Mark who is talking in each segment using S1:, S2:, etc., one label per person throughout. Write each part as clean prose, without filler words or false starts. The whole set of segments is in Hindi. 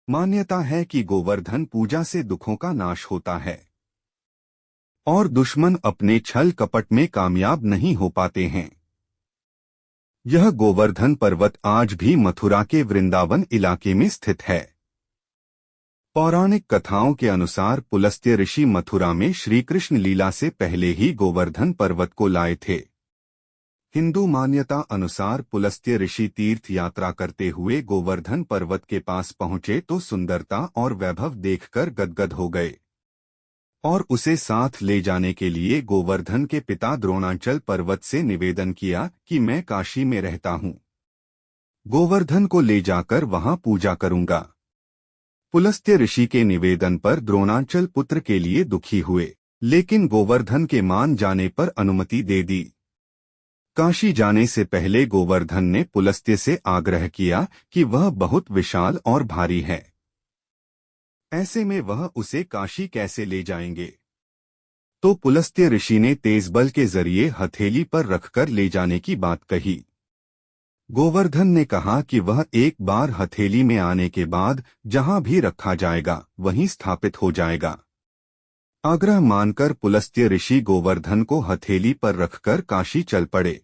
S1: मान्यता है कि गोवर्धन पूजा से दुखों का नाश होता है और दुश्मन अपने छल कपट में कामयाब नहीं हो पाते हैं। यह गोवर्धन पर्वत आज भी मथुरा के वृंदावन इलाके में स्थित है। पौराणिक कथाओं के अनुसार पुलस्त्य ऋषि मथुरा में श्री कृष्ण लीला से पहले ही गोवर्धन पर्वत को लाए थे। हिंदू मान्यता अनुसार पुलस्त्य ऋषि तीर्थ यात्रा करते हुए गोवर्धन पर्वत के पास पहुंचे तो सुंदरता और वैभव देखकर गदगद हो गए और उसे साथ ले जाने के लिए गोवर्धन के पिता द्रोणाचल पर्वत से निवेदन किया कि मैं काशी में रहता हूं, गोवर्धन को ले जाकर वहां पूजा करूंगा। पुलस्त्य ऋषि के निवेदन पर द्रोणाचल पुत्र के लिए दुखी हुए, लेकिन गोवर्धन के मान जाने पर अनुमति दे दी। काशी जाने से पहले गोवर्धन ने पुलस्त्य से आग्रह किया कि वह बहुत विशाल और भारी है, ऐसे में वह उसे काशी कैसे ले जाएंगे। तो पुलस्त्य ऋषि ने तेज बल के जरिए हथेली पर रखकर ले जाने की बात कही। गोवर्धन ने कहा कि वह एक बार हथेली में आने के बाद जहां भी रखा जाएगा वहीं स्थापित हो जाएगा। आग्रह मानकर पुलस्त्य ऋषि गोवर्धन को हथेली पर रखकर काशी चल पड़े।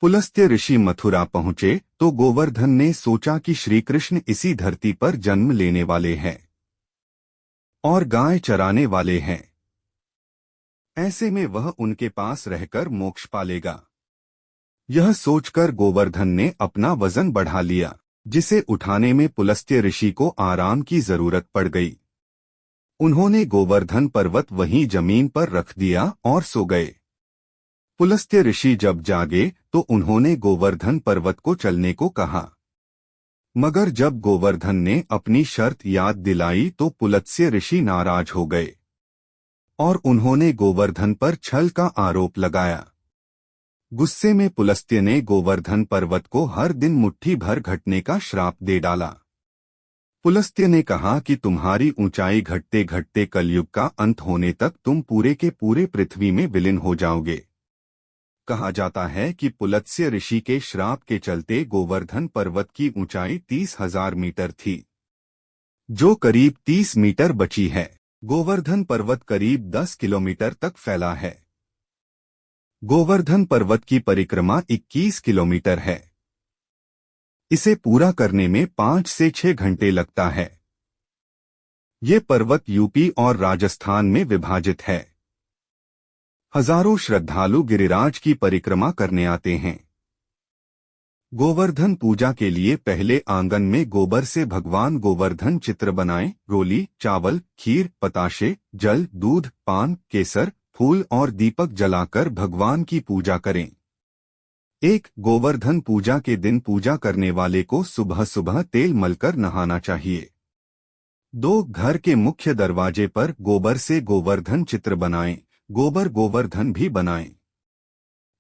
S1: पुलस्त्य ऋषि मथुरा पहुंचे तो गोवर्धन ने सोचा कि श्री कृष्ण इसी धरती पर जन्म लेने वाले हैं और गाय चराने वाले हैं, ऐसे में वह उनके पास रहकर मोक्ष पालेगा। यह सोचकर गोवर्धन ने अपना वजन बढ़ा लिया, जिसे उठाने में पुलस्त्य ऋषि को आराम की जरूरत पड़ गई। उन्होंने गोवर्धन पर्वत वहीं जमीन पर रख दिया और सो गए। पुलस्त्य ऋषि जब जागे तो उन्होंने गोवर्धन पर्वत को चलने को कहा, मगर जब गोवर्धन ने अपनी शर्त याद दिलाई तो पुलस्त्य ऋषि नाराज हो गए और उन्होंने गोवर्धन पर छल का आरोप लगाया। गुस्से में पुलस्त्य ने गोवर्धन पर्वत को हर दिन मुट्ठी भर घटने का श्राप दे डाला। पुलस्त्य ने कहा कि तुम्हारी ऊंचाई घटते घटते कलयुग का अंत होने तक तुम पूरे के पूरे पृथ्वी में विलीन हो जाओगे। कहा जाता है कि पुलस्त्य ऋषि के श्राप के चलते गोवर्धन पर्वत की ऊंचाई 30,000 मीटर थी, जो करीब 30 मीटर बची है। गोवर्धन पर्वत करीब 10 किलोमीटर तक फैला है। गोवर्धन पर्वत की परिक्रमा 21 किलोमीटर है। इसे पूरा करने में 5 से 6 घंटे लगता है। ये पर्वत यूपी और राजस्थान में विभाजित है। हजारों श्रद्धालु गिरिराज की परिक्रमा करने आते हैं। गोवर्धन पूजा के लिए पहले आंगन में गोबर से भगवान गोवर्धन चित्र बनाएं। रोली, चावल, खीर, पताशे, जल, दूध, पान, केसर, फूल और दीपक जलाकर भगवान की पूजा करें। गोवर्धन पूजा के दिन पूजा करने वाले को सुबह सुबह तेल मलकर नहाना चाहिए। 2 घर के मुख्य दरवाजे पर गोबर से गोवर्धन चित्र बनाएं। गोबर गोवर्धन भी बनाएं।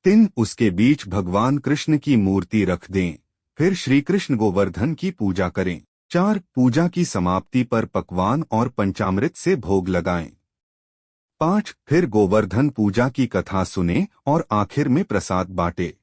S1: 3 उसके बीच भगवान कृष्ण की मूर्ति रख दें। फिर श्री कृष्ण गोवर्धन की पूजा करें। 4 पूजा की समाप्ति पर पकवान और पंचामृत से भोग लगाएं। 5 फिर गोवर्धन पूजा की कथा सुने और आखिर में प्रसाद बांटे।